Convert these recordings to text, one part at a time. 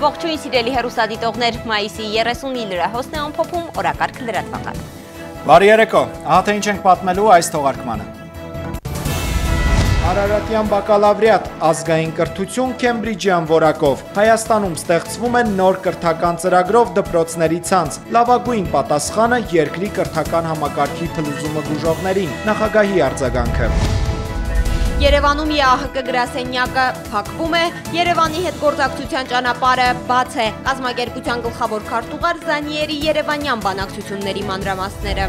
Ողջույն սիրելի հեռուստադիտողներ, մայիսի 30-ի լրահոսն է ամփոփում օրակարգ լրատվական։ Բարի երեկո, ահա թե ինչ ենք պատմելու այս թողարկմանը։ Արարատյան բակալավրիատ, ազգային կրթություն Քեմբրիջյան որակով։ Հայաստանում ստեղծվում են նոր կրթական ծրագրով դպրոցների ցանց։ Լավագույն պատասխանը երկրի կրթական համակարգի փլուզումը գուժողներին։ Նախագահի արձագանքը։ Երևանում ԵԱՀԿ գրասենյակը փակվում է, Երևանի հետ գործակցության ճանապարհը բաց է, կազմակերպության գլխավոր քարտուղար Զանիերի երևանյան բանակցությունների մանրամասները։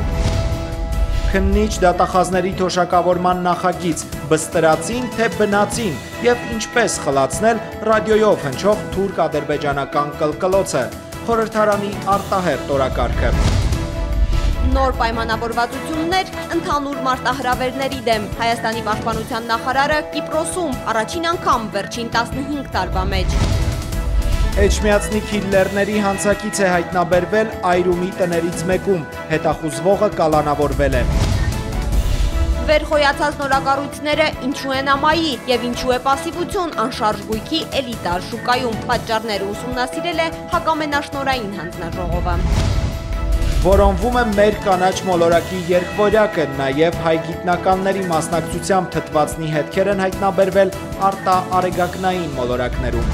Քննիչ դատախազների թոշակավորման նախագիծ, բստրացին թե բնածին եւ ինչպես խլացնել ռադիոյով հնչող թուրք-ադրբեջանական կլկլոցը, խորհրդարանի արտահերտ օրակարգը։ Նոր պայմանավորվածություններ ընդհանուր մարտահրավերների դեմ Հայաստանի պաշտպանության նախարարը Կիպրոսում առաջին անգամ վերջին 15 տարվա մեջ։ Էջմիածնի քիլլերների հանցակից է հայտնաբերվել Այրումի տներից մեկում, հետախուզվողը կալանավորվել է։ Վերխոյացած նորակառույցները ինչու են ամայի եւ ինչու է պասիվություն անշարժ գույքի էլիտար շուկայում, պատճառները ուսումնասիրել է հակամենաշնորային հանձնաժողովը։ Որոնվում է մեր կանաչ մոլորակի երկվորյակը, նաև հայ գիտնականների մասնակցությամբ թթվածնի հետքեր են հայտնաբերվել արտա-արեգակնային մոլորակներում։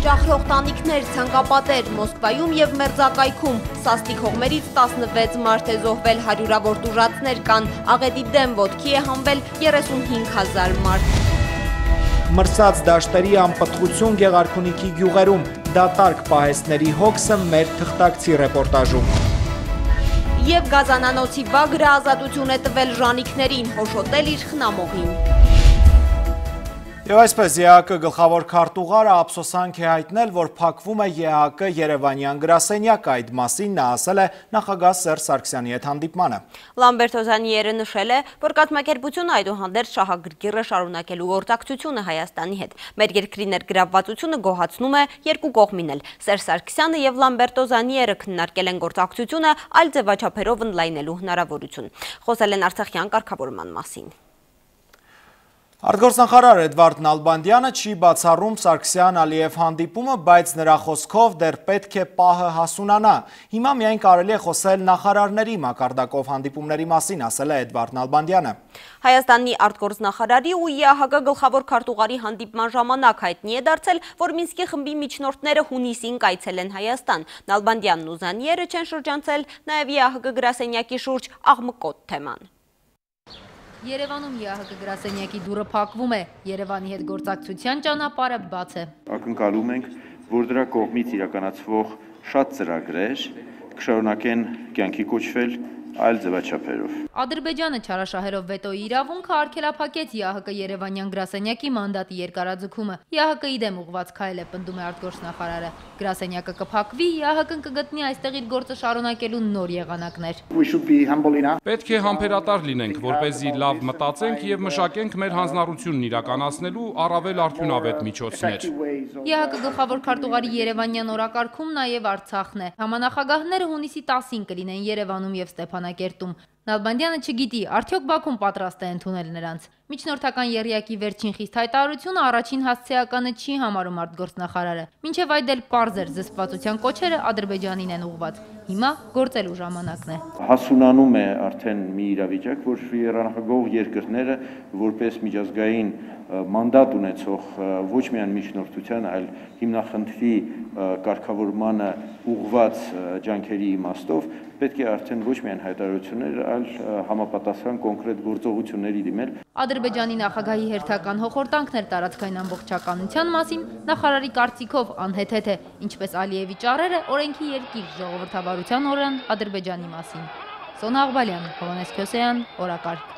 Ճախրող տանիքներ, ցանկապատեր Մոսկվայում եւ Մերձակայքում, Սաստիկ հողմերից 16 մարդ է զոհվել, հարյուրավոր տուժածներ կան, աղետի դեմ ոտքի է հանվել 35,000 մարդ։ Մրսած դաշտերի անպտղություն Գեղարքունիքի գյուղերում, դատարկ պահեստների հոգսը մեր թղթակցի ռեպորտաժում։ Եվ գազանանոցի վագրը ազատություն է տվել ժանիքներին, հոշոտել իր խնամողին։ Եվ այսպես ԵԱՀԿ գլխավոր քարտուղարը ափսոսանք է հայտնել, որ փակվում է ԵԱՀԿ Երևանյան գրասենյակը, այդ մասին նա ասել է նախագահ Սերժ Սարգսյանի հետ հանդիպմանը։ Լամբերտ Զանիերը նշել է, որ կազմակերպությունը այդուհանդերձ շահագրգիռը շարունակելու գործակցությունը Հայաստանի հետ։ Մեր երկրի ներգրավվածությունը գոհացնում է երկու կողմին էլ։ Սերժ Սարգսյանը եւ Լամբերտ Զանիերը քննարկել են գործակցությունը այլ ձևաչափերով ընդլայնելու հնարավորություն։ Խոսել են արցախյան կարգավորման մասին։ Արտգործնախարար Էդվարդ Նալբանդյանը չի բացառում Սարգսյան-Ալիև հանդիպումը, բայց նրա խոսքով դեռ պետք է պահը հասունանա։ Հիմա միայն կարելի է խոսել նախարարների մակարդակով հանդիպումների մասին, ասել է Էդվարդ Նալբանդյանը։ Հայաստանի արտգործնախարարի ու ԵԱՀԿ գլխավոր քարտուղարի հանդիպման ժամանակ հայտնի է դարձել, որ Մինսկի խմբի միջնորդները հունիսին կայցել են Հայաստան։ Նալբանդյանն ու Զանիերը չեն շրջանցել նաև ԵԱՀԿ գրասենյակի շուրջ աղմկոտ թեման։ Երևանում ԵԱՀԿ գրասենյակի դուռը փակվում է, Երևանի հետ գործակցության ճանապարհը բաց է։ Ակնկալում ենք, որ դրա կողմից իրականացվող շատ ծրագրեր կշարունակեն կյանքի կոչվել այլ ձևաչափերով։ Ադրբեջանը չարաշահերով վետոյի իրավունքը արգելափակեց ԵԱՀԿ Երևանյան գրասենյակի մանդատի երկարաձգումը։ ԵԱՀԿ-ի դեմ ուղղված քայլ է, պնդում է արտգործնախարարը։ Գրասենյակը կփակվի, ԵԱՀԿ-ն կգտնի այստեղ իր գործը շարունակելու նոր եղանակներ։ Պետք է համբերատար լինենք, որպեսզի լավ մտածենք եւ մշակենք մեր հանձնառությունն իրականացնելու առավել արդյունավետ միջոցներ։ ԵԱՀԿ գլխավոր քարտուղարի Երևանյան օրակարգում նաև Արցախն է։ Համանախագահները հունիսի 10-ին կլինեն Երևանում եւ Ստեփանակերտում։ Նալբանդյանը չգիտի, արդյոք Բաքուն պատրաստ է ընդունել նրանց։ Միջնորդական եռյակի վերջին խիստ հայտարարությունը առաջին հասցեականը չի համարում արտգործնախարարը։ Մինչև այդ էլ պարզ էր զսպվածության կոչերը Ադրբեջանին են ուղղված։ Հիմա գործելու ժամանակն է։ Հասունանում է արդեն մի իրավիճակ, որ եռանախագահող երկրները որպես միջազգային մանդատ ունեցող ոչ միայն միջնորդության, այլ հիմնախնդրի կարգավորմանը ուղղված ջանքերի իմաստով պետք է արդեն ոչ միայն հայտարարություններ, այլ համապատասխան կոնկրետ գործողությունների դիմել։ Ադրբեջանի նախագահի հերթական հոխորտանքն էր տարածքային ամբողջականության մասին, նախարարի կարծիքով անհեթեթ է, ինչպես Ալիևի ճառերը օրենքի երկիր ժողովրդավարության օրրան Ադրբեջանի մասին։ Սոնա Աղբալյան, Հովհաննես Քյոսեյան, օրակարգ։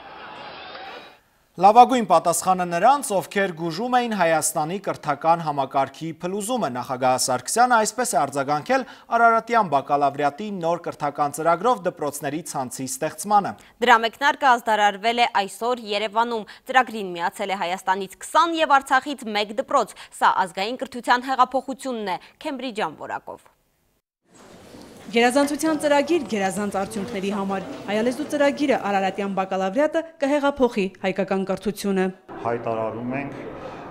Լավագույն պատասխանը նրանց, ովքեր գուժում էին Հայաստանի կրթական համակարգի փլուզումը, նախագահ Սարգսյանը այսպես է արձագանքել Արարատյան բակալավրիատի նոր կրթական ծրագրով դպրոցների ցանցի ստեղծմանը։ Դրա մեկնարկը ազդարարվել է այսօր Երևանում, ծրագրին միացել է Հայաստանից 20 եւ Արցախից 1 դպրոց, սա ազգային կրթության հեղափոխությունն է, Քեմբրիջյան որակով։ Գերազանցության ծրագիր գերազանց արդյունքների համար հայալեզու ծրագիրը Արարատյան բակալավրիատը կհեղափոխի հայկական կրթությունը։ Հայտարարում ենք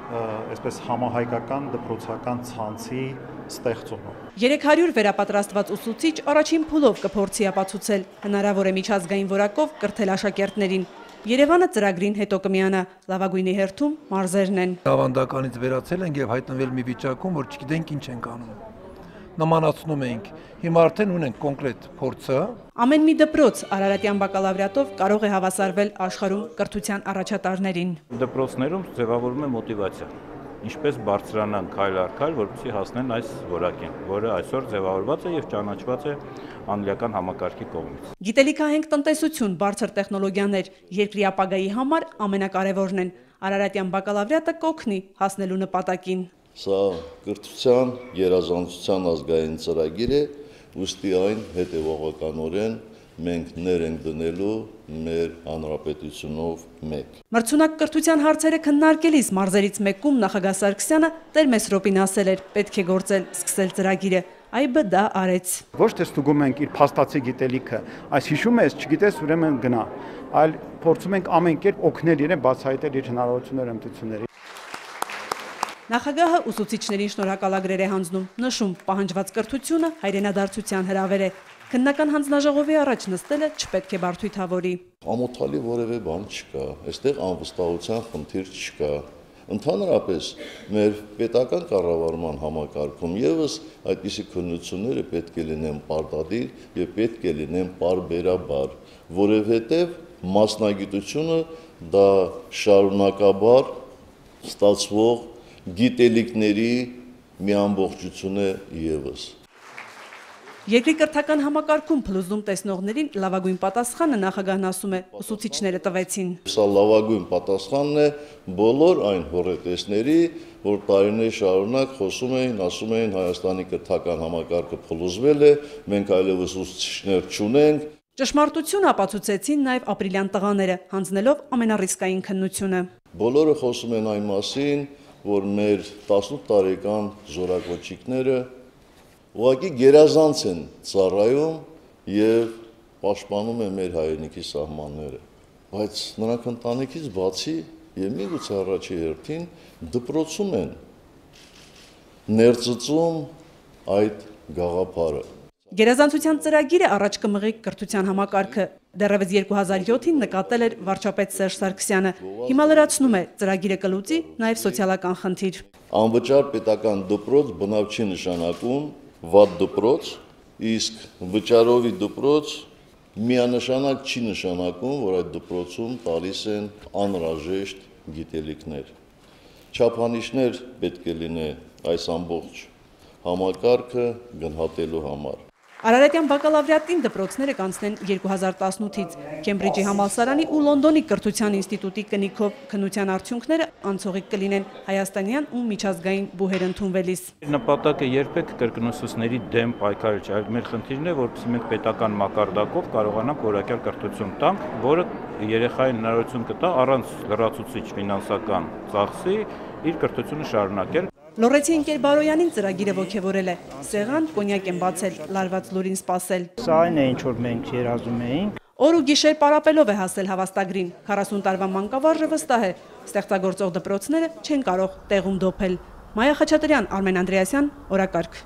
այսպես համահայկական դպրոցական ցանցի ստեղծումը։ 300 վերապատրաստված ուսուցիչ առաջին փուլով կփորձի ապացուցել հնարավոր է միջազգային որակով կրթել աշակերտներին։ Երևանը ծրագրին հետո կմիանա, լավագույնի հերթում մարզերն են։ Ավանդականից վերացել ենք եւ հայտնվել մի վիճակում, որ չգիտենք ինչ ենք անում։ Նմանացնում ենք։ Հիմա արդեն ունենք կոնկրետ փորձը։ Ամեն մի դպրոց Արարատյան բակալավրիատով կարող է հավասարվել աշխարհում կրթության առաջատարներին։ Դպրոցներում ձևավորվում է մոտիվացիա, ինչպես բարձրանան քայլ առ քայլ, որպեսզի հասնեն այս որակին, որը այսօր ձևավորված է եւ ճանաչված է անգլիական համակարգի կողմից։ Գիտելիքահենք տնտեսություն, բարձր տեխնոլոգիաներ երկրի ապագայի համար ամենակարևորն են։ Արարատյան բակալավրիատը կօգնի հասնելու նպատակին։ Սա կրթության գերազանցության ազգային ծրագիր է, ուստի այն հետևողականորեն մենք ներ ենք դնելու մեր հանրապետությունով մեկ։ Մրցունակ կրթության հարցերը քննարկելիս մարզերից մեկում նախագահ Սարգսյանը Տեր Մեսրոպին ասել էր, պետք է գործել, սկսել ծրագիրը, ԱԻԲ դա արեց։ Ոչ թե ստուգում ենք իր փաստացի գիտելիքը, այս հիշում ես, չգիտես, ուրեմն գնա, այլ փորձում ենք ամեն կերպ օգնել իրեն բացահայտել իր հնարավորությունները, հմտությունները։ Նախագահը ուսուցիչներին շնորհակալագրեր է հանձնում, նշում պահանջված կրթությունը հայրենադարձության հրավեր է։ Քննական հանձնաժողովի առաջ նստելը չպետք է բարդույթավորի։ Ամոթալի որևէ բան չկա, այստեղ անվստահության խնդիր չկա։ Ընդհանրապես մեր պետական կառավարման համակարգում եւս այդպիսի քննությունները պետք է լինեն պարտադիր եւ պետք է լինեն պարբերաբար, որովհետեւ մասնագիտությունը դա շարունակաբար ստացվող գիտելիքների մի ամբողջություն է եւս։ Երկրի կրթական համակարգում փլուզում տեսնողներին լավագույն պատասխանը նախագահն ասում է ուսուցիչները տվեցին։ Սա լավագույն պատասխանն է բոլոր այն հոռետեսների, որ տարիներ շարունակ խոսում էին, ասում էին Հայաստանի կրթական համակարգը փլուզվել է, մենք այլևս ուսուցիչներ չունենք։ Ճշմարտությունը ապացուցեցին նաև ապրիլյան տղաները, հանձնելով ամենառիսկային քննությունը։ Բոլորը խոսում են այն մասին, որ մեր 18 տարեկան զորակոչիկները ուղղակի գերազանց են ծառայում եւ պաշտպանում են մեր հայրենիքի սահմանները, բայց նրանք ընտանիքից բացի եւ միգուցե առաջի հերթին դպրոցում են ներծծում այդ գաղափարը։ Գերազանցության ծրագիրը առաջ կմղի կրթության համակարգը։ Դեռևս 2007-ին նկատել էր վարչապետ Սերժ Սարգսյանը։ Հիմա լրացնում է ծրագիրը կլուծի նաև սոցիալական խնդիր։ Անվճար պետական դպրոց բնավ չի նշանակում վատ դպրոց, իսկ վճարովի դպրոց միանշանակ չի նշանակում, որ այդ դպրոցում տալիս են անհրաժեշտ գիտելիքներ։ Չափանիշներ պետք է լինի այս ամբողջ համակարգը գնահատելու համար։ Արարատյան բակալավրիատին դպրոցները կանցնեն 2018-ից։ Քեմբրիջի համալսարանի ու Լոնդոնի կրթության ինստիտուտի կնիքով քննության արդյունքները անցողիկ կլինեն հայաստանյան ու միջազգային բուհեր ընդունվելիս։ Նպատակը երբեք կրկնուսուցների դեմ պայքարը չէ, այլ մեր խնդիրն է, որպեսզի մենք պետական մակարդակով կարողանանք որակյալ կրթություն տանք, որը երեխային հնարավորություն կտա առանց լրացուցիչ ֆինանսական ծախսի իր կրթությունը շարունակել։ Լորեցի ընկեր Բարոյանին ծրագիրը ոգևորել է։ Սեղան, կոնյակ են բացել, լարված լուրին սպասել։ Սա այն է, ինչ որ մենք երազում էինք։ Օր ու գիշեր պարապելով է հասել հավաստագրին։ 40 տարվա մանկավարժը վստահ է, ստեղծագործող դպրոցները չեն կարող տեղում դոփել։ Մայա Խաչատրյան, Արմեն Անդրեասյան, օրակարգ։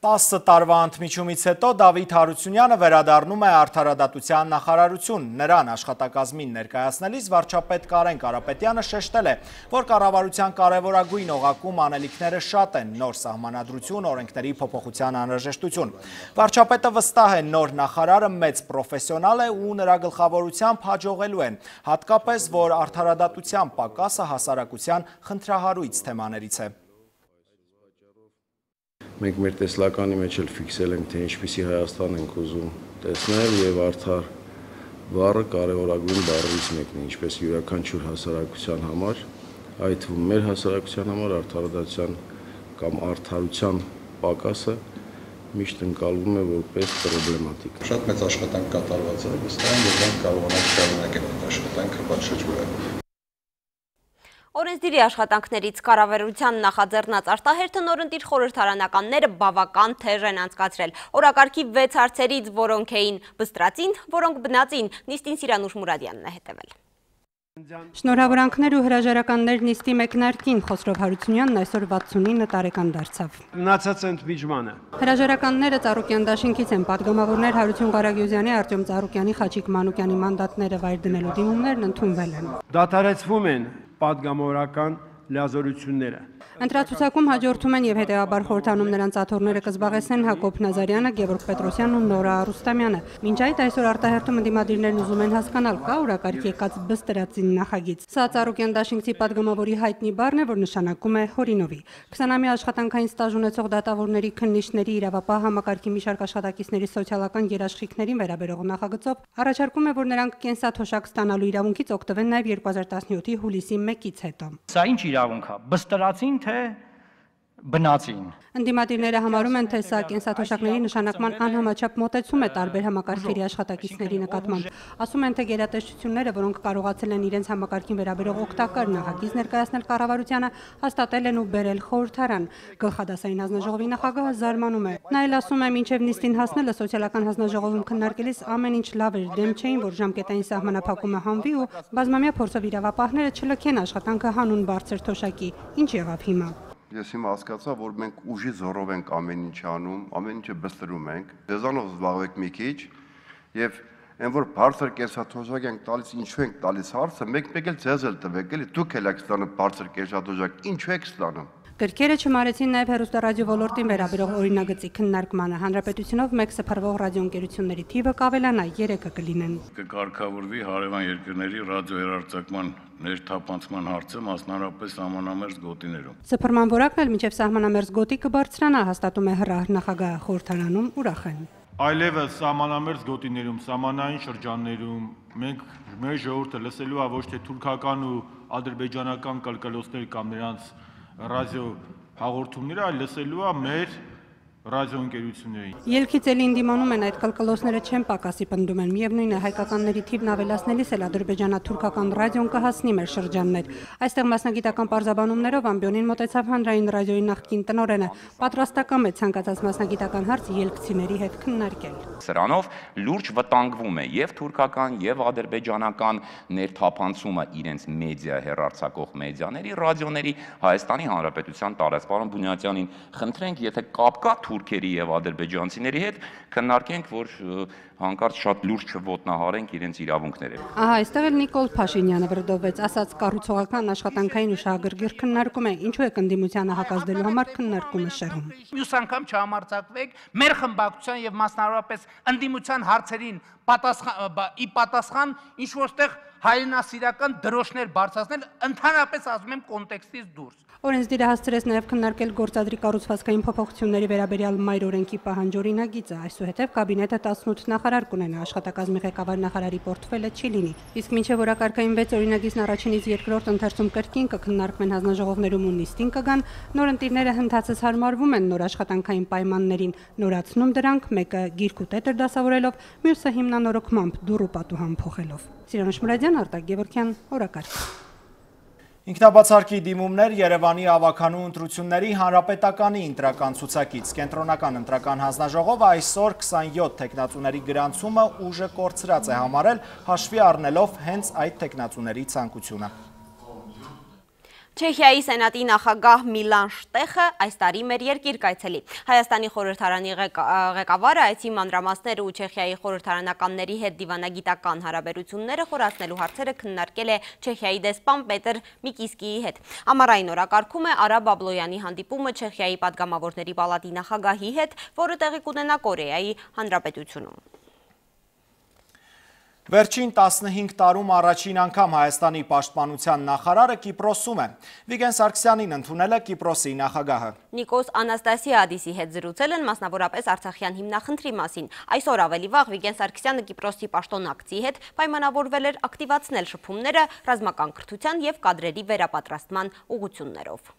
10 տարվա ընդմիջումից հետո Դավիթ Հարությունյանը վերադառնում է Արդարադատության նախարարություն։ Նրան աշխատակազմին ներկայացնելիս վարչապետ Կարեն Կարապետյանը շեշտել է, որ կառավարության կարևորագույն օղակում անելիքները շատ են, նոր սահմանադրություն, օրենքների փոփոխության անհրաժեշտություն։ Վարչապետը վստահ է, նոր նախարարը մեծ պրոֆեսիոնալ է ու նրա գլխավորությամբ հաջողելու են, հատկապես, որ արդարադատության պակասը հասարակության խնդրահարույց թեմաներից է։ Մենք մեր տեսլականի մեջ էլ ֆիքսել ենք, թե ինչպիսի Հայաստան ենք ուզում տեսնել եւ արդար բառը կարևորագույն բառերից մեկն է, ինչպես յուրաքանչյուր հասարակության համար, այդ թվում մեր հասարակության համար արդարադատության կամ արդարության պակասը միշտ ընկալվում է որպես պրոբլեմատիկ։ Շատ մեծ աշխատանք կատարված է, վստահ եմ, որ մենք կարողանանք շարունակել այդ աշխատանքը պատշաճորեն։ Օրենսդիրի աշխատանքներից կառավարության նախաձեռնած արտահերթը նորընտիր խորհրդարանականները բավական թեժ են անցկացրել։ Օրակարգի 6 հարցերից, որոնք էին բստրածին, որոնք բնածին, նիստին Սիրանուշ Մուրադյանն է հետևել։ Շնորհավորանքներ ու հրաժարականներ նիստի մեկնարկին Խոսրով Հարությունյանն այսօր 69 տարեկան դարձավ։ Մնացած ընդմիջմանը։ Հրաժարականները Ծառուկյան դաշինքից են պատգամավորներ Հարություն Ղարագյուզյանի, Արտյոմ Ծառուկյանի, Խաչիկ Մանուկյանի մանդատները վայր դնելու դիմումներն ընդունվել են։ Դադարեցվում են պատգամավորական լիազորությունները։ Ընտրացուցակում հաջորդում են եւ հետեւաբար խորհրդանում նրանց աթոռները կզբաղեցնեն Հակոբ Նազարյանը, Գևորգ Պետրոսյանն ու Նորա Արուստամյանը։ Մինչ այդ այսօր արտահերթում ընդդիմադիրներն ուզում են հասկանալ կա օրակարգ եկած բստրածին նախագիծ։ Սա Ծառուկյան դաշինքցի падգամավորի հայտնի բառն է, որ նշանակում է հորինովի։ 20-ամյա աշխատանքային ստաժ ունեցող դատավորների քննիչների իրավապահ համակարգի մի շարք աշխատակիցների սոցիալական երաշխիքներին վերաբերող նախագծով առաջարկում է, որ նրանք կենսաթոշակ ստանալու իրավունքից օգտվեն նաեւ 2017-ի հուլիսի 1-ից հետո։ Սա ինչ իրավունք է, բստրածին թե բնածին։ Ընդդիմադիրները համարում են, թե սա կենսաթոշակների նշանակման անհամաչափ մոտեցում է տարբեր համակարգերի աշխատակիցների նկատմամբ։ Ասում են, թե գերատեսչությունները, որոնք կարողացել են իրենց համակարգին վերաբերող օգտակար նախագիծ ներկայացնել կառավարությանը, հաստատել են ու բերել խորհրդարան։ Գլխադասային հանձնաժողովի նախագահը զարմանում է։ Նա էլ ասում է, մինչև նիստին հասնելը սոցիալական հանձնաժողովում քննարկելիս ամեն ինչ լավ էր, դեմ չէին, որ ժամկետային սահմանափակումը հանվի ու բազմամյա փորձով իրավապահները չլքեն աշխատանքը հանուն բարձր թոշակի։ Ինչ եղավ հիմա։ Ես հիմա հասկացա, որ մենք ուժի զորով ենք ամեն ինչ անում, ամեն ինչը բստրում ենք, դեզանով զբաղվեք մի քիչ եւ այն որ բարձր կենսաթոշակ ենք տալիս, ինչու ենք տալիս հարցը, մեկ-մեկ էլ ձեզ էլ տվեք, էլի դուք էլ եք ստանում բարձր կենսաթոշակ, ինչու եք ստանում։ Գրքերը չմարեցին նաև հեռուստարադիո ոլորտին վերաբերող օրինագծի քննարկմանը։ Հանրապետությունով մեկ սփռվող ռադիոընկերությունների թիվը կավելանա, 3-ը կլինեն։ Կկարգավորվի հարևան երկրների ռադիոհեռարձակման ներթափանցման հարցը, մասնավորապես սահմանամերձ գոտիներում։ Սփռման որակն էլ մինչև սահմանամերձ գոտի կբարձրանա, հաստատում է ՀՌ նախագահը, խորհրդարանում ուրախ են։ Այլևս սահմանամերձ գոտիներում, սահմանային շրջաններում մենք մեր ժողովուրդը լսելու է ոչ թե թուրքական ու ադրբեջանական կլկլոցներ կամ նրանց ռադիո հաղորդումները, այլ լսելու է մեր ռադիոընկերություններին։ Ելքից էլի ընդդիմանում են այդ կլկլոցները չեն պակասի պնդում են, միևնույն է հայկականների թիվն ավելացնելիս էլ ադրբեջանա-թուրքական ռադիոն կհասնի մեր շրջաններ։ Այստեղ մասնագիտական պարզաբանումներով ամբիոնին մոտեցավ հանրային ռադիոյի նախկին տնօրենը, պատրաստակամ է ցանկացած մասնագիտական հարց ելքցիների հետ քննարկել։ Սրանով լուրջ վտանգվում է եւ թուրքական եւ ադրբեջանական ներթափանցումը իրենց մեդիա հեռարձակող մեդիաների, ռադիոների Հայաստանի Հանրապետության տարածքային Բունյատյանին խնդրենք, եթե կապ կա թուրքերի եւ ադրբեջանցիների հետ քննարկենք, որ հանկարծ շատ լուրջ չոտնահարենք իրենց իրավունքները։ Ահա, այստեղ էլ Նիկոլ Փաշինյանը վրդովվեց, ասաց կառուցողական աշխատանքային ու շահագրգիռ քննարկում է, ինչու է կնդիմությանը հակազդելու համար քննարկումը շեղում։ Մյուս անգամ չհամարձակվեք մեր խմբակցության եւ մասնավորապես ընդդիմության հարցերին պատասխան ինչ որտեղ հայրենասիրական դրոշներ բարձրացնել, ընդհանրապես ասում եմ կոնտեքստից դուրս։ Օրենսդիրը հասցրեց նաև քննարկել գործադրի կառուցվածքային փոփոխությունների վերաբերյալ մայր օրենքի պահանջօրինագիծը, այսուհետև կաբինետը 18 նախարար կունենա, աշխատակազմի ղեկավար նախարարի պորտֆելը չի լինի։ Իսկ մինչև օրակարգային 6 օրինագիծն առաջինից երկրորդ ընթերցում կրկին կքննարկվեն հանձնաժողովներում ու նիստին կգան, նոր ընտիրները հնդածս հարմարվում են նոր աշխատանքային պայմաններին, նորացնում դրանք, մեկը գիրք ու տետր դասավորելով, մյուսը հիմնանորոգմամբ, դուռ ու պատուհան փոխելով։ Սիրանուշ Մուրադյան, Արտակ Գևորգյան, օրակարգ։ Ինքնաբացարկի դիմումներ Երևանի ավականու ընտրությունների հանրապետականի ընտրական ցուցակից։ Կենտրոնական ընտրական հանձնաժողովը այսօր 27 թեկնածուների գրանցումը ուժը կորցրած է համարել, հաշվի առնելով հենց այդ թեկնածուների ցանկությունը։ Չեխիայի սենատի նախագահ Միլան Շտեխը այս տարի մեր երկիր կայցելի։ Հայաստանի խորհրդարանի ղեկավարը այցի մանրամասները ու Չեխիայի խորհրդարանականների հետ դիվանագիտական հարաբերությունները խորացնելու հարցերը քննարկել է Չեխիայի դեսպան Պետր Միկիսկիի հետ։ Ամառային օրակարգում է Արա Բաբլոյանի հանդիպումը Չեխիայի պատգամավորների պալատի նախագահի հետ, որը տեղի կունենա Կորեայի Հանրապետությունում։ Վերջին 15 տարում առաջին անգամ Հայաստանի պաշտպանության նախարարը Կիպրոսում է։ Վիգեն Սարգսյանին ընդունել է Կիպրոսի նախագահը։ Նիկոս Անաստասիադիսի հետ զրուցել են մասնավորապես Արցախյան հիմնախնդրի մասին։ Այսօր ավելի վաղ Վիգեն Սարգսյանը Կիպրոսի պաշտոնակցի հետ պայմանավորվել էր ակտիվացնել շփումները ռազմական կրթության եւ կադրերի վերապատրաստման ուղղություններով։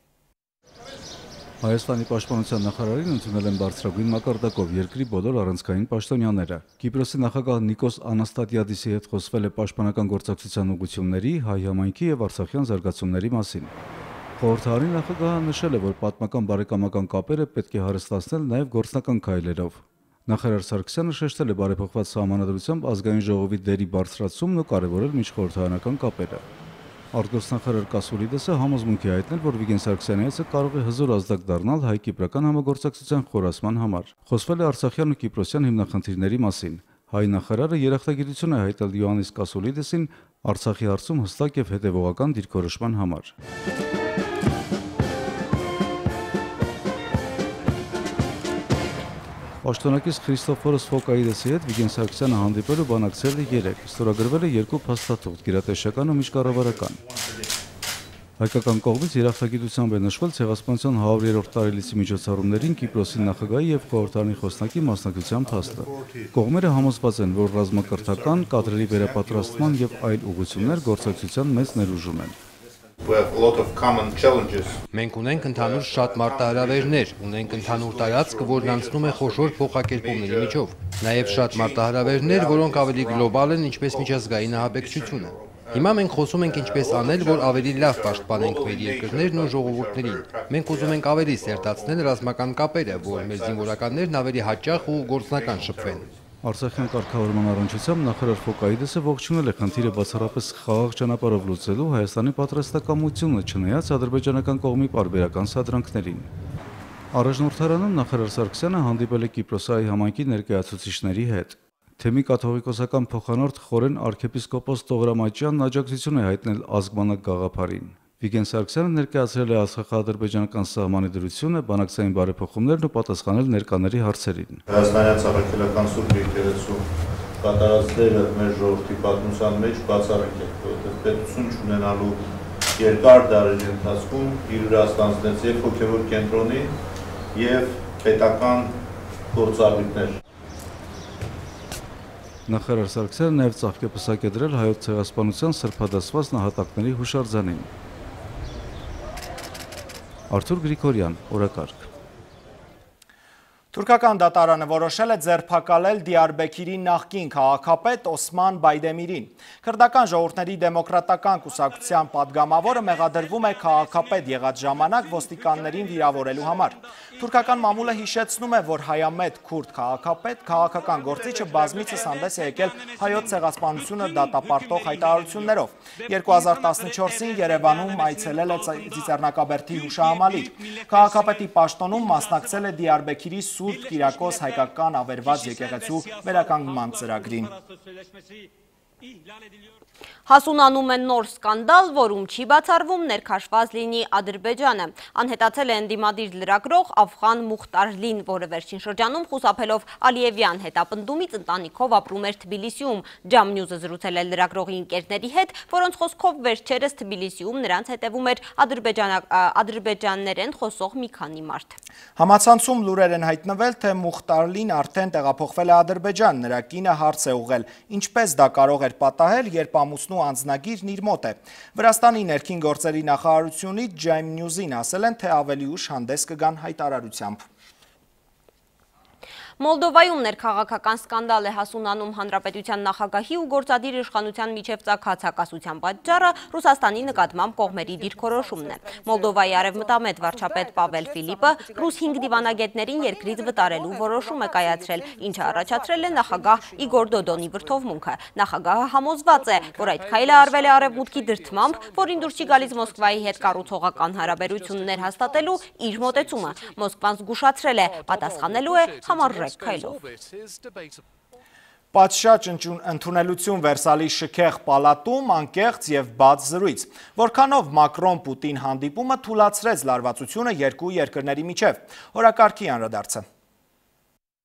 Հայաստանի պաշտպանության նախարարին ընդունել են բարձրագույն մակարդակով երկրի բոլոր առանցքային պաշտոնյաները։ Կիպրոսի նախագահ Նիկոս Անաստասիադիսի հետ խոսվել է պաշտպանական գործակցության ուղղությունների, հայ համայնքի եւ արցախյան զարգացումների մասին։ Խորհրդարանի նախագահը նշել է, որ պատմական բարեկամական կապերը պետք է հարստացնել նաեւ գործնական քայլերով։ Նախարար Սարգսյանը շեշտել է բարեփոխված սահմանադրությամբ ազգային ժողովի դերի բարձրացումն ու կարևորել միջխորհրդարանական կապերը։ Արտգործնախարար Կասուլիդեսը համոզմունք է հայտնել, որ Վիգեն Սարգսյանի այցը կարող է հզոր ազդակ դառնալ հայ-կիպրական համագործակցության խորացման համար։ Խոսվել է արցախյան ու կիպրոսյան հիմնախնդիրների մասին։ Հայ նախարարը երախտագիտություն է հայտնել Յոհաննիս Կասուլիդեսին Արցախի հարցում հստակ եւ հետեւողական դիրքորոշման համար։ Պաշտոնակից Քրիստոֆորոս Ֆոկայիդեսի հետ Վիգեն Սարգսյանը հանդիպել ու բանակցել է 3, ստորագրվել է 2 փաստաթուղթ՝ գերատեսչական ու միջկառավարական։ Հայկական կողմից երախտագիտությամբ է նշվել ցեղասպանության 100-րդ տարելիցի միջոցառումներին Կիպրոսի նախագահի եւ խորհրդարանի խոսնակի մասնակցության փաստը։ Կողմերը համոզված են, որ ռազմակրթական, կադրերի վերապատրաստման եւ այլ ուղղություններ գործակցության մեծ ներուժում են։ Մենք ունենք ընդհանուր շատ մարտահրավերներ, ունենք ընդհանուր տարածք, որն անցնում է խոշոր փոխակերպումների միջով, նաև շատ մարտահրավերներ, որոնք ավելի գլոբալ են, ինչպես միջազգային ահաբեկչությունը։ Հիմա մենք խոսում ենք ինչպես անել, որ ավելի լավ պաշտպանենք մեր երկրներն ու ժողովուրդներին։ Մենք ուզում ենք ավելի սերտացնել ռազմական կապերը, որ մեր զինվորականներն ավելի հաճախ ու գործնական շփվեն։ Արցախյան կարգավորման առնչությամբ նախարար Ֆոկայիդեսը ողջունել է խնդիրը բացառապես խաղաղ ճանապարհով լուծելու Հայաստանի պատրաստակամությունը, չնայած ադրբեջանական կողմի պարբերական սադրանքներին։ Առաջնորդարանում նախարար Սարգսյանը հանդիպել է Կիպրոսի համայնքի ներկայացուցիչների հետ։ Թեմի կաթողիկոսական փոխանորդ Խորեն arczepiskopos Տողրամաչյանն աջակցություն է հայտնել ազգմանակ գաղափարին։ Վիգեն Սարգսյանը ներկայացրել է Արցախա-ադրբեջանական սահմանի դրությունը, բանակցային բարեփոխումներն ու պատասխանել ներկաների հարցերին։ Հայաստանյան ցավակելական Սուրբ Եկեղեցու կատարած դերը մեր ժողովրդի պատմության մեջ բացառիկ է, որովհետև պետություն ունենալու երկար դարերի ընթացքում իր վրա ստանձնեց եւ հոգեվոր կենտրոնի եւ պետական գործառույթներ։ Նախարար Սարգսյանը նաև ծաղկեպսակ է դրել հայոց ցեղասպանության սրբադասված նահատակների հուշարձանին։ Արթուր Գրիգորյան, օրակարգ։ Թուրքական դատարանը որոշել է ձերբակալել Դիարբեքիրի նախկին քաղաքապետ Օսման Բայդեմիրին։ Քրդական ժողովուրդների դեմոկրատական կուսակցության падգամավորը մեղադրվում է քաղաքապետ եղած ժամանակ ոստիկաններին վիրավորելու համար։ Թուրքական մամուլը հիշեցնում է, որ հայամետ քուրդ քաղաքապետ քաղաքական գործիչը բազմիցս հանդես է եկել հայոց ցեղասպանությունը դատապարտող հայտարարություններով։ 2014-ին Երևանում այցելել է Ծիծեռնակաբերդի հուշահամալիր։ Քաղաքապետի պաշտոնում մասնակցել է Դիարբեքիրի Սուրբ Կիրակոս հայկական ավերված եկեղեցու վերականգնման ծրագրին։ Հասունանում է նոր սկանդալ, որում չի բացառվում ներքաշված լինի Ադրբեջանը։ Անհետացել է ընդդիմադիր լրագրող Աֆղան Մուխտարլին, որը վերջին շրջանում խուսափելով Ալիևյան հետապնդումից ընտանիքով ապրում էր Թբիլիսիում։ Ջամ Նյուզը զրուցել է լրագրողի ընկերների հետ, որոնց խոսքով վերջերս Թբիլիսիում նրանց հետևում էր ադրբեջաներեն խոսող մի քանի մարդ։ Համացանցում լուրեր են հայտնվել, թե Մուխտարլին արդեն տեղափոխվել է Ադրբեջան, նրա կինը հարց է ուղղել, ինչպես դա կարող էր պատահել, երբ ամուսնու անձնագիրն իր մոտ է։ Վրաստանի ներքին գործերի նախարարությունից Ջամ Նյուզին ասել են, թե ավելի ուշ հանդես կգան հայտարարությամբ։ Մոլդովայում ներքաղաքական սկանդալ է հասունանում հանրապետության նախագահի ու գործադիր իշխանության միջև ծագած հակասության պատճառը Ռուսաստանի նկատմամբ կողմերի դիրքորոշումն է։ Մոլդովայի արևմտամետ վարչապետ Պավել Ֆիլիպը ռուս 5 դիվանագետներին երկրից վտարելու որոշում է կայացրել, ինչը առաջացրել է նախագահ Իգոր Դոդոնի վրդովմունքը։ Նախագահը համոզված է, որ այդ քայլը արվել է արևմուտքի դրդմամբ, որին դուր չի գալիս Մոսկվայի հետ կառուցողական հարաբերություններ հաստատելու իր մոտեցումը։ Մոսկվան զգուշացրել է, պատասխանելու է համառ Պատշաճ ընդունելություն Վերսալի շքեղ պալատում անկեղծ եւ բաց զրույց, որքանով Մակրոն-Պուտին հանդիպումը թուլացրեց լարվածությունը երկու երկրների միջև։ Օրակարգի անդրադարձը։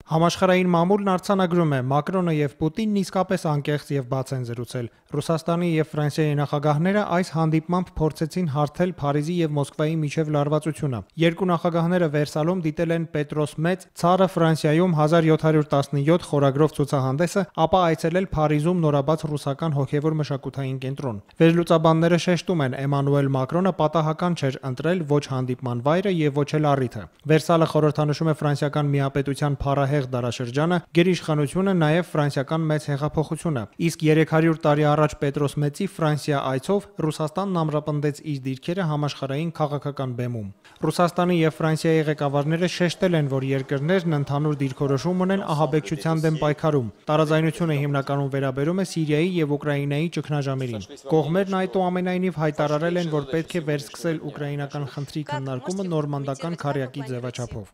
Համաշխարհային մամուլն արձանագրում է, Մակրոնը եւ Պուտինն իսկապես անկեղծ եւ բաց են զրուցել։ Ռուսաստանի եւ Ֆրանսիայի նախագահները այս հանդիպմամբ փորձեցին հարթել Փարիզի եւ Մոսկվայի միջև լարվածությունը։ Երկու նախագահները Վերսալում դիտել են Պետրոս Մեծ ցարը Ֆրանսիայում 1717 խորագրով ցուցահանդեսը, ապա այցելել Փարիզում նորաբաց ռուսական հոգեվոր մշակութային կենտրոն։ Վերլուծաբանները շեշտում են, Էմանուել Մակրոնը պատահական չէր ընտրել ոչ հանդիպման վայրը եւ ոչ էլ առիթը։ Վերսալը խորհրդանշում է ֆրանսիական միապետության փառահեղ անկեղծ դարաշրջանը, գերիշխանությունը նաև ֆրանսիական մեծ հեղափոխությունը։ Իսկ 300 տարի առաջ Պետրոս Մեծի Ֆրանսիա այցով Ռուսաստանն ամրապնդեց իր դիրքերը համաշխարհային քաղաքական բեմում։ Ռուսաստանի եւ Ֆրանսիայի ղեկավարները շեշտել են, որ երկրներն ընդհանուր դիրքորոշում ունեն ահաբեկչության դեմ պայքարում։ Տարաձայնությունը հիմնականում վերաբերում է Սիրիայի եւ Ուկրաինայի ճգնաժամերին։ Կողմերն այդուամենայնիվ հայտարարել են, որ պետք է վերսկսել ուկրաինական խնդրի քննարկումը նորմանդական քարյակի ձևաչափով։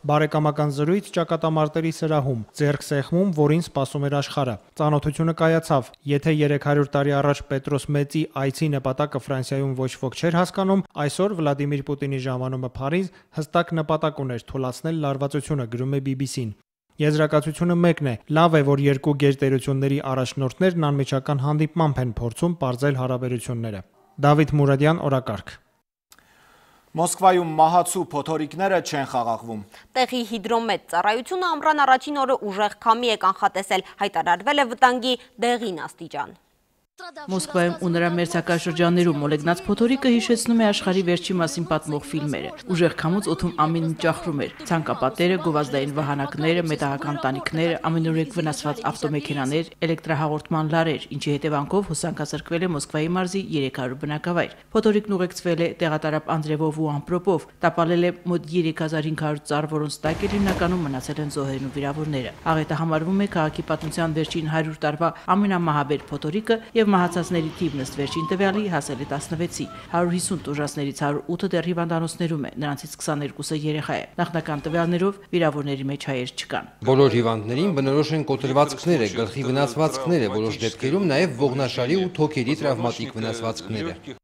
Բարեկամական զրույց ճակատամարտերի սրահում, ձեռք սեղմում, որին սպասում էր աշխարհը։ Ծանոթությունը կայացավ։ Եթե 300 տարի առաջ Պետրոս Մեծի այցի նպատակը Ֆրանսիայում ոչ ոք չէր հասկանում, այսօր Վլադիմիր Պուտինի ժամանումը Փարիզ հստակ նպատակ ուներ թույլատրել լարվածությունը, գրում է BBC-ն։ Եզրակացությունը մեկն է. լավ է, որ երկու գերտերությունների առաջնորդներն անմիջական հանդիպմամբ են փորձում պարզել հարաբերությունները։ Դավիթ Մուրադյան, օրակարգ։ Մոսկվայում մահացու փոթորիկները չեն խաղաղվում։ Տեղի հիդրոմետ ծառայությունը ամռան առաջին օրը ուժեղ քամի է կանխատեսել, հայտարարվել է վտանգի դեղին աստիճան։ Մոսկվայում ու նրա մերձակայշրջաններում մոլեգնած փոթորիկը հիշեցնում է աշխարհի վերջի մասին պատմող ֆիլմերը։ Ուժեղ քամուց օդում ամեն ինչ ճախրում էր։ Ցանկապատերը, գովազդային վահանակները, մետաղական տանիքները, ամենուրեք վնասված ավտոմեքենաներ, էլեկտրահաղորդման լարեր, ինչի հետևանքով հոսանքազրկվել է Մոսկվայի մարզի 300 բնակավայր։ Փոթորիկն ուղեկցվել է տեղատարապ Անդրեվով ու Ամպրոպով, տապալել է մոտ 3500 ծառ, որոնց տակ էլ հիմնականում մնացել են զոհերն ու վիրավորները։ Աղետը համարվում է քաղաքի պատմության վերջին 100 տարվա ամենամահաբեր փոթորիկը եւ մահացածների թիվն ըստ վերջին տվյալի հասել է 16-ի, 150 տուժածներից 108-ը դեռ հիվանդանոցներում է, նրանցից 22-ը երեխա է։ Նախնական տվյալներով վիրավորների մեջ հայեր չկան։ Բոլոր հիվանդներին բնորոշ են կոտրվածքները, գլխի վնասվածքները, որոշ դեպքերում նաև ողնաշարի ու թոքերի տրավմատիկ վնասվածքները։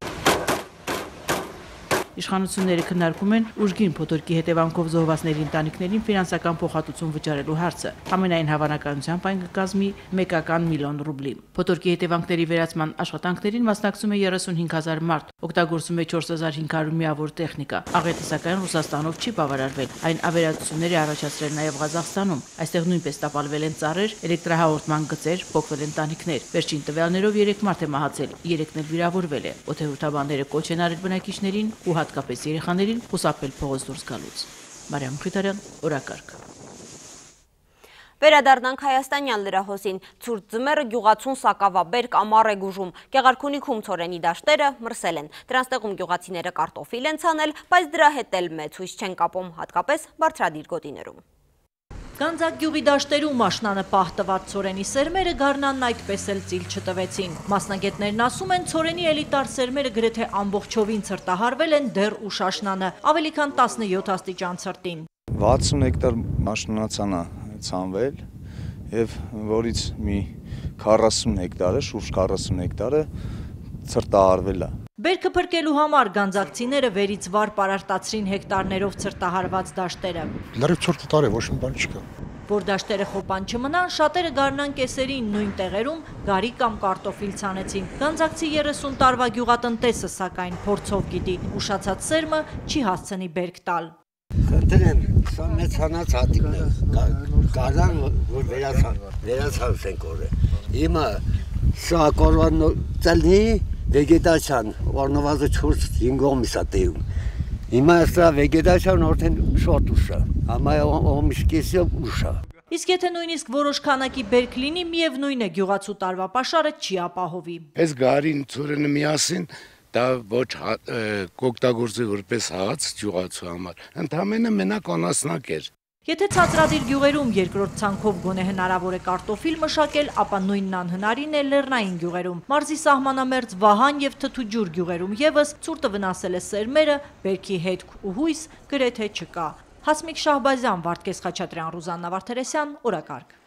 Իշխանությունները քննարկում են ուժգին փոթորկի հետևանքով զոհվածների ընտանիքներին ֆինանսական փոխհատուցում վճարելու հարցը։ Ամենայն հավանականությամբ այն կկազմի 1 միլիոն ռուբլի։ Փոթորկի հետևանքների վերացման աշխատանքներին մասնակցում է 35000 մարդ, օգտագործում է 4500 միավոր տեխնիկա։ Աղետը սակայն Ռուսաստանով չի բավարարվել։ Այն ավերածություններ է առաջացրել նաև Ղազախստանում։ Այստեղ նույնպես տապալվել են ծառեր, էլեկտրահաղորդման գծեր, փոկվել են տանիքներ։ Վերջին տվյալներով 3 մարդ է մահացել, 3-ն էլ վիրավորվել է։ Օդերութաբանները կոչ են արել բնակիչներին ու հատկապես երեխաներին խուսափել փողոց դուրս գալուց։ Մարիամ Խիթարյան, օրակարգ։ Վերադառնանք Հայաստանյան լրահոսին, ցուրտ ձմեռը գյուղացուն սակավաբերք ամառ է գուժում, Գեղարքունիքում ցորենի դաշտերը մրսել են, դրանց տեղում գյուղացիները կարտոֆիլ են ցանել, բայց դրա հետ էլ մեծ հույս չեն կապում, հատկապես բարձրադիր գոտիներում։ Գանձակ գյուղի դաշտերում աշնանպահ տված ցորենի սերմերը գարնանն այդպես էլ ծիլ չտվեցին։ Մասնագետներն ասում են, ցորենի էլիտար սերմերը գրեթե ամբողջովին ցրտահարվել են դեռ ուշ աշնանը, ավելի քան 17 աստիճան ցրտին։ 60 հեկտար աշնանացան է ցանվել եւ որից մի 40 հեկտարը, շուրջ 40 հեկտարը ցրտահարվել է։ Բերքը փրկելու համար գանձակցիները վերից վար պարարտացրին հեկտարներով ցրտահարված դաշտերը։ Լրիվ ցուրտ տարի ոչ մի բան չկա։ Որ դաշտերը խոպան չմնան, շատերը գարնան կեսերին նույն տեղերում գարի կամ կարտոֆիլ ցանեցին։ Գանձակցի 30 տարվա գյուղատնտեսը սակայն փորձով գիտի, ուշացած սերմը չի հասցնի բերք տալ։ Խնդրեմ, սա մեծ հանած հատիկն է, կարան, որ վերացանք օրը։ Հիմա սա կորվան ծլնի վեգետացիան, օրնովազը 4-5 ամիս է տեում։ Հիմա սա վեգետացիան արդեն շատ ուշ է, համա ամիս կեսի ուշ է։ Իսկ եթե նույնիսկ որոշ քանակի բերք լինի, միևնույն է գյուղացու տարվա պաշարը չի ապահովի։ Այս գարին ցորենը միասին դա ոչ կօգտագործի որպես հաց գյուղացու համար, ընդամենը մենակ անասնակ էր։ Եթե ցածրադիր գյուղերում երկրորդ ցանքով գոնե հնարավոր է կարտոֆիլ մշակել, ապա նույնն անհնարին է լեռնային գյուղերում։ Մարզի սահմանամերձ Վահան եւ Թթուջուր գյուղերում եւս ցուրտը վնասել է սերմերը, բերքի հետք ու հույս գրեթե չկա։ Հասմիկ Շահբազյան, Վարդգես Խաչատրյան, Ռուզաննա Վարդերեսյան, օրակարգ։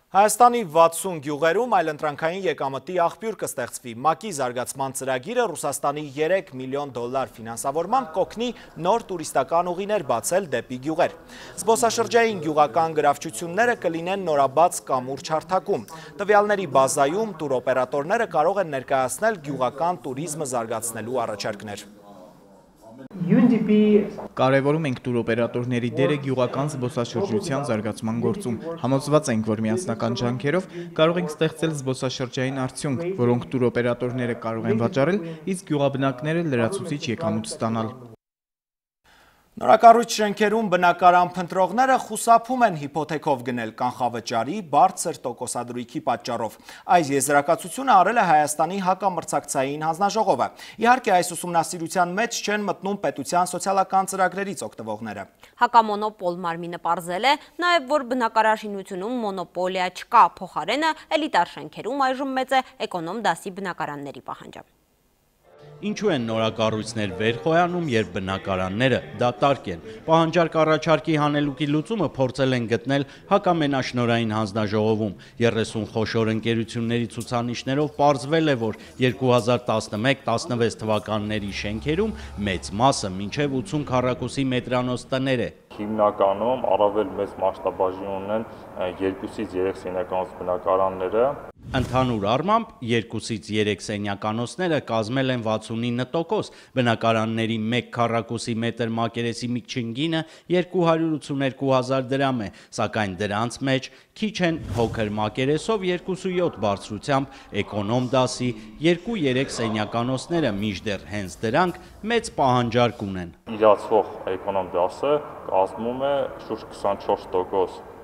Հայաստանի 60 գյուղերում այլընտրանքային եկամտի աղբյուր կստեղծվի։ ՄԱԿ-ի զարգացման ծրագիրը Ռուսաստանի 3 միլիոն դոլար ֆինանսավորմամբ կօգնի նոր տուրիստական ուղիներ բացել դեպի գյուղեր։ Զբոսաշրջային գյուղական գրավչությունները կլինեն նորաբաց կամուրջ հարթակում։ Տվյալների բազայում տուրօպերատորները կարող են ներկայացնել գյուղական տուրիզմը զարգացնելու առաջարկներ։ Կարևորում ենք տուրօպերատորների դերը գյուղական զբոսաշրջության զարգացման գործում։ Համոզված ենք, որ միասնական ջանքերով կարող ենք ստեղծել զբոսաշրջային արդյունք, որոնք տուրօպերատորները կարող են վաճառել, իսկ գյուղաբնակները լրացուցիչ եկամուտ ստանալ։ Նորակառույց շենքերում բնակարան փնտրողները խուսափում են հիփոթեքով գնել կանխավճարի բարձր տոկոսադրույքի պատճառով։ Այս եզրակացությունը արել է Հայաստանի հակամրցակցային հանձնաժողովը։ Իհարկե, այս ուսումնասիրության մեջ չեն մտնում պետության սոցիալական ծրագրերից օգտվողները։ Հակամոնոպոլ մարմինը պարզել է նաև, որ բնակարարշինությունում մոնոպոլիա չկա, փոխարենը էլիտար շենքերում այժմ մեծ է էկոնոմ դասի բնակարանների պահանջը։ Ինչու են նորակառույցներ վեր խոյանում, երբ բնակարանները դատարկ են։ Պահանջարկ առաջարկի հանելուկի լուծումը փորձել են գտնել հակամենաշնորհային հանձնաժողովում։ 30 խոշոր ընկերությունների ցուցանիշներով պարզվել է, որ 2011-16 թվականների շենքերում մեծ մասը մինչև 80 քառակուսի մետրանոց տներ է։ Հիմնականում առավել մեծ մասշտաբաժին ունեն 2-ից 3 սենյականոց բնակարանները։ Ընդհանուր առմամբ 2-ից 3 սենյականոցները կազմել են 69%, բնակարանների 1 քառակուսի մետր մակերեսի միջին 282,000 դրամ է, սակայն դրանց մեջ քիչ են փոքր մակերեսով 2.7 բարձրությամբ էկոնոմ դասի 2-3 սենյականոցները, մինչդեռ հենց դրանք մեծ պահանջարկ ունեն։ Իրացվող էկոնոմ դասը կազմում է շուրջ 24%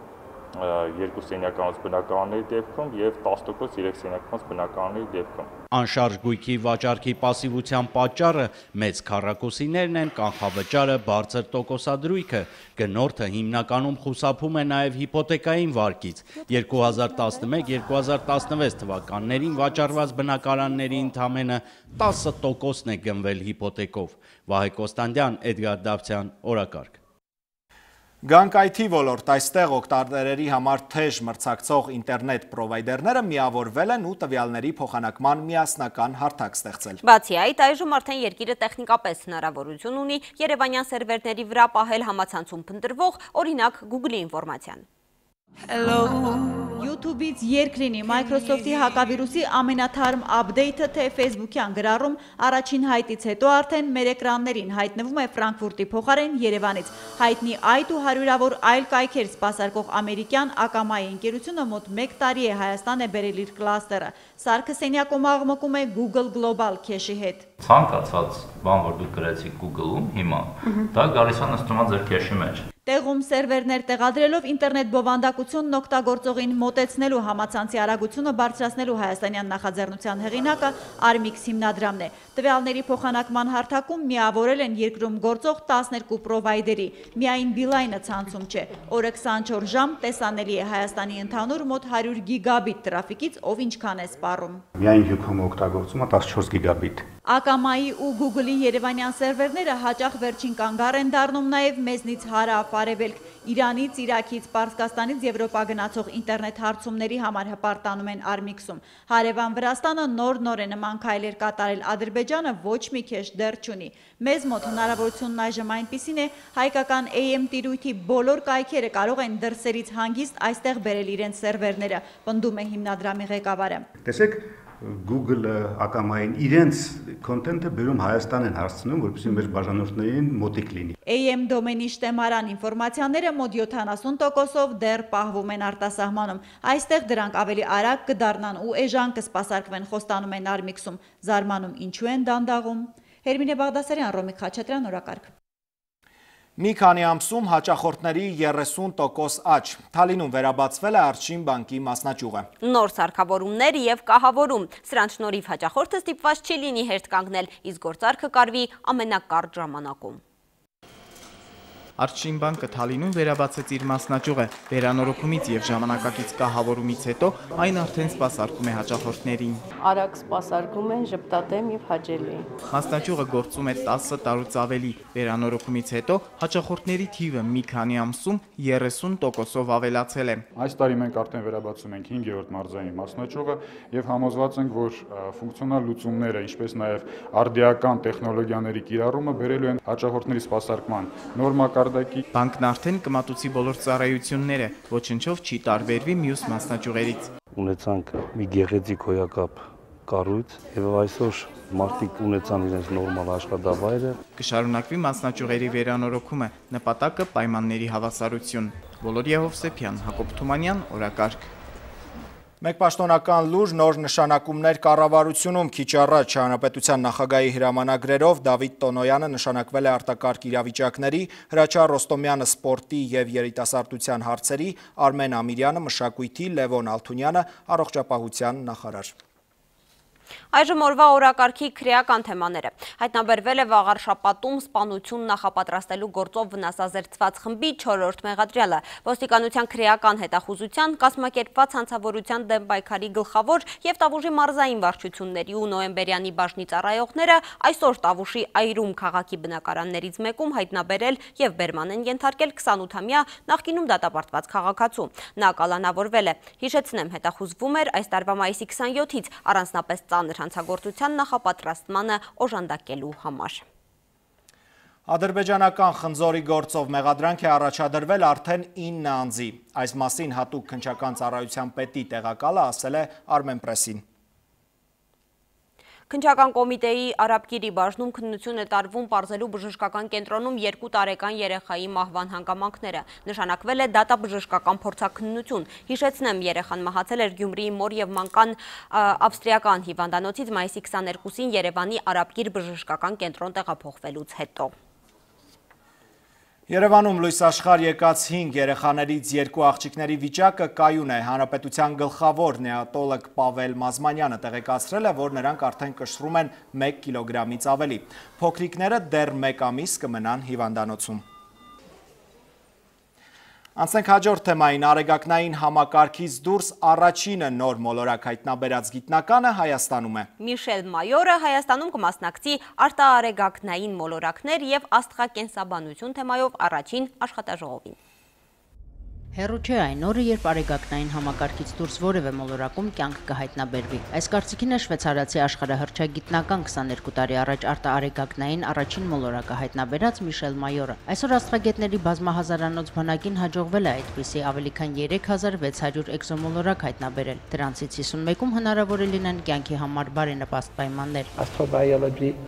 2 սենյականոց բնակարանների դեպքում և 10% 3 սենյականոց բնակարանների դեպքում։ Անշարժ գույքի վաճառքի պասիվության պատճառը մեծ քառակուսիներն են, կանխավճարը բարձր տոկոսադրույքը։ Գնորդը հիմնականում խուսափում է նաև հիփոթեկային վարկից։ 2011-2016 թվականներին վաճառված բնակարանների ընդամենը 10%-ն է գնվել հիփոթեկով։ Վահե Կոստանդյան, Էդգար Դավթյան, օրակարգ։ Գանկայթի ոլորտ այստեղ օգտատերերի համար թեժ մրցակցող ինտերնետ պրովայդերները միավորվել են ու տվյալների փոխանակման միասնական հարթակ ստեղծել։ Բացի այդ, այժմ արդեն երկիրը տեխնիկապես հնարավորություն ունի երևանյան սերվերների վրա պահել համացանցում փնտրվող, օրինակ Google-ի ինֆորմացիան։ YouTube-ից երկրինի Microsoft-ի հակավիրուսի ամենաթարմ update-ը թե Facebook-յան գրառում առաջին հայտից հետո արդեն մեր էկրաններին հայտնվում է Ֆրանկֆուրտի փոխարեն Երևանից։ Հայտնի այդ ու հարյուրավոր այլ կայքեր սպասարկող ամերիկյան ակամայի ընկերությունը մոտ 1 տարի է Հայաստան է բերել իր կլաստերը։ Սարքը սենյակում աղմկում է Google Global Cache-ի հետ։ Ցանկացած բան, որ դուք գրեցիք Google-ում, հիմա դա գալիս է նստում ձեր cache-ի մեջ։ Տեղում սերվերներ տեղադրելով ինտերնետ բովանդակությունն օգտագործողին մոտեցնելու համացանցի արագությունը բարձրացնելու հայաստանյան նախաձեռնության հեղինակը Armix հիմնադրամն է։ Տվյալների փոխանակման հարթակում միավորել են երկրում գործող 12 պրովայդերի։ Միայն Beeline-ը ցանցում չէ։ Օրը 24 ժամ տեսանելի է Հայաստանի ընդհանուր մոտ 100 գիգաբիտ տրաֆիկից, ով ինչքան է սպառում։ Միայն YouTube-ում օգտագործումը 14 գիգաբիտ։ Ակամայի ու Google-ի երևանյան սերվերները հաճախ վերջին կանգառ են դառնում նաև մեզնից հարավ-արևելք, Իրանից, Իրաքից, Պարսկաստանից Եվրոպա գնացող ինտերնետ հարցումների համար հպարտանում են Armix-ում։ Հարևան Վրաստանը նոր է նման քայլեր կատարել, Ադրբեջանը ոչ մի քեշ դեռ չունի։ Մեզ մոտ հնարավորությունն այժմ այնպիսին է, հայկական AM տիրույթի բոլոր կայքերը կարող են դրսերից հանգիստ այստեղ բերել իրենց սերվերները, պնդում է հիմնադրամի ղեկավարը։ Տեսեք, Google-ը ակամային իրենց կոնտենտը բերում Հայաստան են հասցնում, որպեսզի մեր բաժանորդներին մոտիկ լինի։ AM դոմենի շտեմարան ինֆորմացիաները մոտ 70%-ով դեռ պահվում են արտասահմանում։ Այստեղ դրանք ավելի արագ կդառնան ու էժան կսպասարկվեն, խոստանում են Armix-ում։ Զարմանում ինչու են դանդաղում։ Հերմինե Բաղդասարյան, Ռոմիկ Խաչատրյան, օրակարգ։ Մի քանի ամսում հաճախորդների 30% աճ։ Թալինում վերաբացվել է Արջին բանկի մասնաճյուղը։ Նոր սարքավորումներ և կահավորում։ Սրանց շնորհիվ հաճախորդը ստիպված չի լինի հերթ կանգնել, իսկ գործարքը կարվի ամենակարճ ժամանակում։ Արջին բանկը Թալինում վերաբացեց իր մասնաճյուղը, վերանորոգումից և ժամանակակից կահավորումից հետո այն արդեն սպասարկում է հաճախորդներին։ Արագ սպասարկում են, ժպտատեմ և հաճելի։ Մասնաճյուղը գործում է 10 տարուց ավելի, վերանորոգումից հետո հաճախորդների թիվը մի քանի ամսում 30%-ով ավելացել է։ Այս տարի մենք արդեն վերաբացում ենք 5-րդ մարզային մասնաճյուղը և համոզված ենք, որ ֆունկցիոնալ լուծումները, ինչպես նաև արդիական տեխնոլոգիաների կիրառումը բերելու են հաճախորդների սպասարկման նոր Բանկն արդեն կմատուցի բոլոր ծառայությունները, ոչնչով չի տարբերվի մյուս մասնաճյուղերից։ Ունեցանք մի գեղեցիկ հոյակապ կառույց եւ այսօր մարդիկ ունեցան իրենց նորմալ աշխատավայրը։ Կշարունակվի մասնաճյուղերի վերանորոգումը, նպատակը պայմանների հավասարություն։ Վոլոդիա Հովսեփյան, Հակոբ Թումանյան, օրակարգ։ Մեկ պաշտոնական լուր նոր նշանակումներ կառավարությունում քիչ առաջ Հանրապետության նախագահի հրամանագրերով Դավիթ Տոնոյանը նշանակվել է արտակարգ իրավիճակների, Հրաչյա Ռոստոմյանը սպորտի և երիտասարդության հարցերի, Արմեն Ամիրյանը մշակույթի, Լևոն Ալթունյանը առողջապահության նախարար։ Այժմ օրվա օրակարգի քրեական թեմաները։ Հայտնաբերվել է վաղար շաբաթում սպանություն նախապատրաստելու գործով վնասազերծված խմբի 4-րդ մեղադրյալը։ Ոստիկանության քրեական հետախուզության կազմակերպված հանցավորության դեմ պայքարի գլխավոր և Տավուշի մարզային վարչությունների ու նոյեմբերյանի բաժնի ծառայողները այսօր Տավուշի Այրում քաղաքի բնակարաններից մեկում հայտնաբերել և բերման են ենթարկել 28-ամյա նախկինում դատապարտված քաղաքացու։ Նա կալանավորվել է։ Հիշեցնեմ, հետախուզվում էր այս տարվա մայիսի 27-ից առանձնապես ծանր հանցագործության նախապատրաստմանը օժանդակելու համար։ Ադրբեջանական խնձորի գործով մեղադրանք է առաջադրվել արդեն 9 անձի։ Այս մասին հատուկ քննչական ծառայության պետի տեղակալը ասել է Armenpress-ին։ Քննչական կոմիտեի Արաբկիրի բաժնում քննություն է տարվում պարզելու բժշկական կենտրոնում 2 տարեկան երեխայի մահվան հանգամանքները։ Նշանակվել է դատաբժշկական փորձաքննություն։ Հիշեցնեմ, երեխան մահացել էր Գյումրիի մոր և մանկան ավստրիական հիվանդանոցից մայիսի 22-ին Երևանի Արաբկիր բժշկական կենտրոն տեղափոխվելուց հետո։ Երևանում լույս աշխարհ եկած 5 երեխաներից 2 աղջիկների վիճակը կայուն է։ Հանրապետության գլխավոր նեատոլոգ Պավել Մազմանյանը տեղեկացրել է, որ նրանք արդեն կշռում են 1 կիլոգրամից ավելի։ Փոքրիկները դեռ 1 ամիս կմնան հիվանդանոցում։ Անցնենք հաջորդ թեմային, արեգակնային համակարգից դուրս առաջինը նոր մոլորակ հայտնաբերած գիտնականը Հայաստանում է։ Միշել Մայորը Հայաստանում կմասնակցի արտաարեգակնային մոլորակներ և աստղակենսաբանություն թեմայով առաջին աշխատաժողովին։ Հեռու չէ այն օրը, երբ արեգակնային համակարգից դուրս որևէ մոլորակում կյանք կհայտնաբերվի։ Այս կարծիքին է շվեյցարացի աշխարհահռչագիտնական 22 տարի առաջ արտաարեգակնային առաջին մոլորակը հայտնաբերած Միշել Մայորը։ Այսօր աստղագետների բազմահազարանոց բանակին հաջողվել է այդպիսի ավելի քան 3600 էքզոմոլորակ հայտնաբերել։ Դրանցից 51-ում հնարավոր է լինեն կյանքի համար բարենպաստ պայմաններ։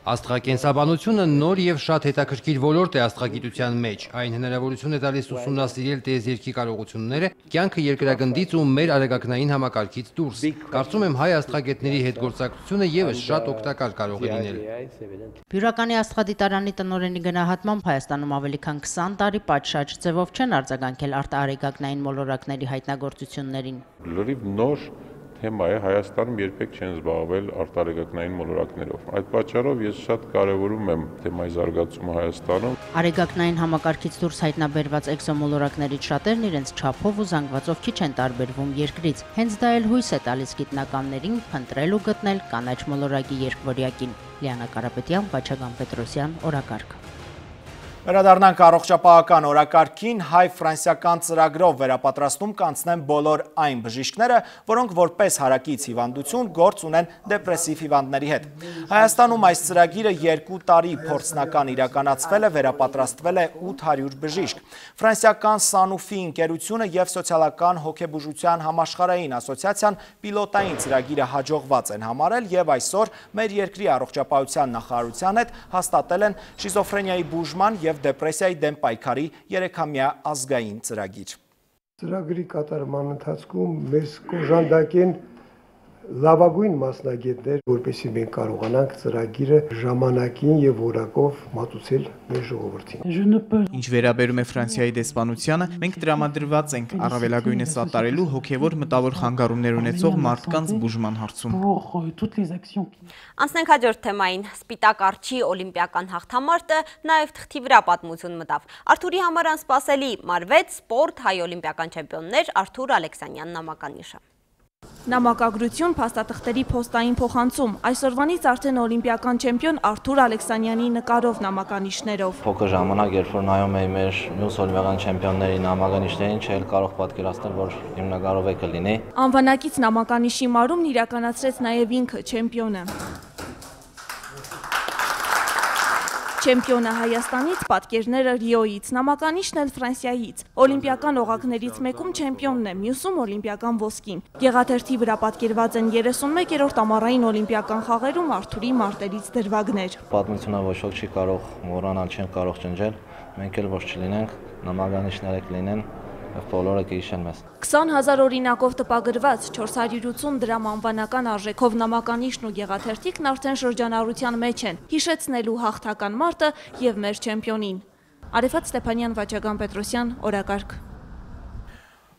Աստղակենսաբանությունը նոր և շատ հետաքրքիր ոլորտ է աստղագիտության մեջ։ Այն հնարավորություն է տալիս ուսումնասիրել տիեզերքի կարողությունները կյանքը երկրագնդից ու մեր արեգակնային համակարգից դուրս։ Կարծում եմ հայ աստղագետների հետ գործակցությունը ևս շատ օգտակար կարող է լինել։ Բյուրականի աստղադիտարանի տնօրենի գնահատմամբ Հայաստանում ավելի քան 20 տարի պատշաճ ձևով չեն արձագանքել արտաարեգակնային մոլորակների հայտնագործություններին։ Լրիվ նոր թեմա է, Հայաստանում երբեք չեն զբաղվել արտարեգակնային մոլորակներով։ Այդ պատճառով ես շատ կարևորում եմ թեմայի զարգացումը Հայաստանում։ Արեգակնային համակարգից դուրս հայտնաբերված էքզոմոլորակներից շատերն իրենց չափով ու զանգվածով քիչ են տարբերվում երկրից։ Հենց դա էլ հույս է տալիս գիտնականներին փնտրել ու գտնել կանաչ մոլորակի երկվորյակին։ Լիանա Կարապետյան, Վաչագան Պետրոսյան, օրակարգ։ Վերադառնանք առողջապահական օրակարգին, հայ-ֆրանսիական ծրագրով վերապատրաստում կանցնեն բոլոր այն բժիշկները, որոնք որպես հարակից հիվանդություն գործ ունեն դեպրեսիվ հիվանդների հետ։ Հայաստանում այս ծրագիրը 2 տարի փորձնական իրականացվել է, վերապատրաստվել է 800 բժիշկ։ Ֆրանսիական Sanofi ընկերությունը և Սոցիալական հոգեբուժության համաշխարհային ասոցիացիան պիլոտային ծրագիրը հաջողված են համարել և այսօր մեր երկրի առողջապահության նախարարության հետ հաստատել են շիզոֆրենիայի բուժման և դեպրեսիայի դեմ պայքարի 3-ամյա ազգային ծրագիր։ Ծրագրի կատարման ընթացքում մեզ կօժանդակեն լավագույն մասնագետներ, որպեսզի մենք կարողանանք ծրագիրը ժամանակին և որակով մատուցել մեր ժողովրդին։ Ինչ վերաբերում է Ֆրանսիայի դեսպանությանը, մենք տրամադրված ենք առավելագույնը սատարելու հոգևոր մտավոր խանգարումներ ունեցող մարդկանց բուժման հարցում։ Անցնենք հաջորդ թեմային, Սպիտակ արջի օլիմպիական հաղթամարտը նաև թղթի վրա պատմություն մտավ։ Արթուրի համար անսպասելի մարվեց սպորտ հայ օլիմպիական չեմպիոններ Արթուր Ալեքսանյան նամականիշը։ Նամակագրություն փաստաթղթերի փոստային փոխանցում։ Այսօրվանից արդեն օլիմպիական չեմպիոն Արթուր Ալեքսանյանի նկարով նամականիշներով։ Փոքր ժամանակ, երբ որ նայում էի մեր մյուս օլիմպիական չեմպիոնների նամականիշներին, չէի կարող պատկերացնել, որ իմ նկարով է կլինի։ Անվանակից նամականիշի մարումն իրականացրեց նաև ինքը չեմպիոնը։ Չեմպիոնը Հայաստանից, պատկերները Ռիոյից, նամականիշն էլ Ֆրանսիայից։ Օլիմպիական օղակներից մեկում չեմպիոնն է, մյուսում օլիմպիական ոսկին։ Գեղաթերթի վրա պատկերված են 31-րդ ամառային օլիմպիական խաղերում Արթուրի մարտերից դրվագներ։ Պատմությունը ոչ ոք չի կարող մոռանալ, չեն կարող ջնջել, մենք էլ ոչ չլինենք, նամականիշները կլինեն եւ բոլորը կհիշեն մեզ։ 20,000 օրինակով տպագրված 480 դրամ անվանական արժեքով նամականիշն ու գեղաթերթիկն արդեն շրջանառության մեջ են, հիշեցնելու հաղթական մարտը եւ մեր չեմպիոնին։ Արեֆատ Ստեփանյան, Վաչագան Պետրոսյան, օրակարգ։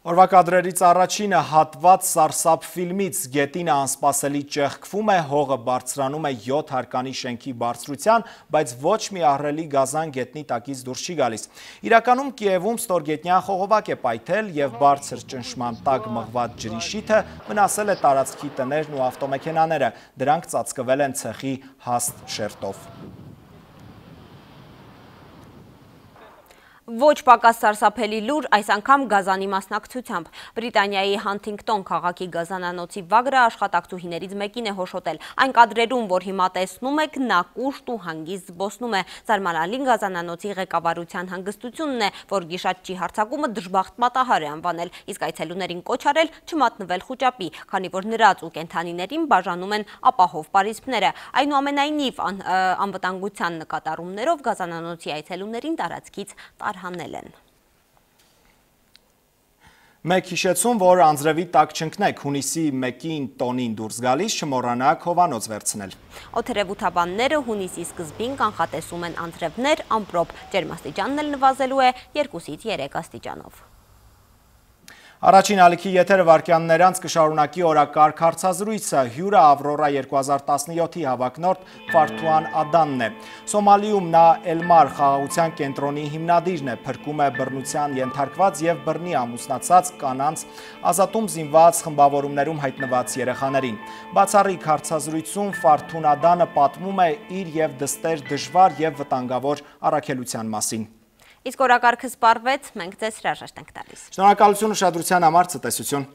Օրվա կադրերից առաջինը հատված սարսափ ֆիլմից գետինը անսպասելի ճեղքվում է, հողը բարձրանում է 7 հարկանի շենքի բարձրության, բայց ոչ մի ահռելի գազան գետնի տակից դուրս չի գալիս։ Իրականում Կիևում ստորգետնյա խողովակ է պայթել եւ բարձր ճնշման տակ մղված ջրի շիթը վնասել է տարածքի տներն ու ավտոմեքենաները, դրանք ծածկվել են ցեխի հաստ շերտով։ Ոչ պակաս սարսափելի լուր այս անգամ գազանի մասնակցությամբ։ Բրիտանիայի Հանթինգտոն քաղաքի գազանանոցի վագրը աշխատակցուհիներից մեկին է հոշոտել։ Այն կադրերում, որ հիմա տեսնում եք, նա կուշտ ու հանգիստ զբոսնում է։ Զարմանալին գազանանոցի ղեկավարության հանգստությունն է, որ գիշատչի հարձակումը դժբախտ մատահար է անվանել, իսկ այցելուներին կոչ արել չմատնվել խուճապի, քանի որ նրանց ու կենդանիներին բաժանում են ապահով պարիսպները։ Այնուամենայնիվ անվտանգության նկատառումներով գազանանոցի այցելուներին տարածքից հանել են։ Մեկ հիշեցում, որ անձրևի տակ չընկնեք, հունիսի 1-ին տոնին դուրս գալիս չմոռանաք հովանոց վերցնել։ Օդերևութաբանները հունիսի սկզբին կանխատեսում են անձրևներ, ամպրոպ, ջերմաստիճանն էլ նվազելու է 2-ից 3 աստիճանով։ Առաջին ալիքի եթերը վայրկյաններ անց կշարունակի օրակարգ հարցազրույցը, հյուրը Ավրորա 2017-ի հավակնորդ Ֆարթուան Ադանն է։ Սոմալիում նա Էլմար խաղաղության կենտրոնի հիմնադիրն է, փրկում է բռնության ենթարկված եւ բռնի ամուսնացած կանանց, ազատում զինված խմբավորումներում հայտնված երեխաներին։ Բացառիկ հարցազրույցում Ֆարթուն Ադանը պատմում է իր եւ դստեր դժվար եւ վտանգավոր առաքելության մասին։ Իսկ օրակարգը սպառվեց, մենք ձեզ հրաժեշտ ենք տալիս։ Շնորհակալություն ուշադրության համար, ցտեսություն։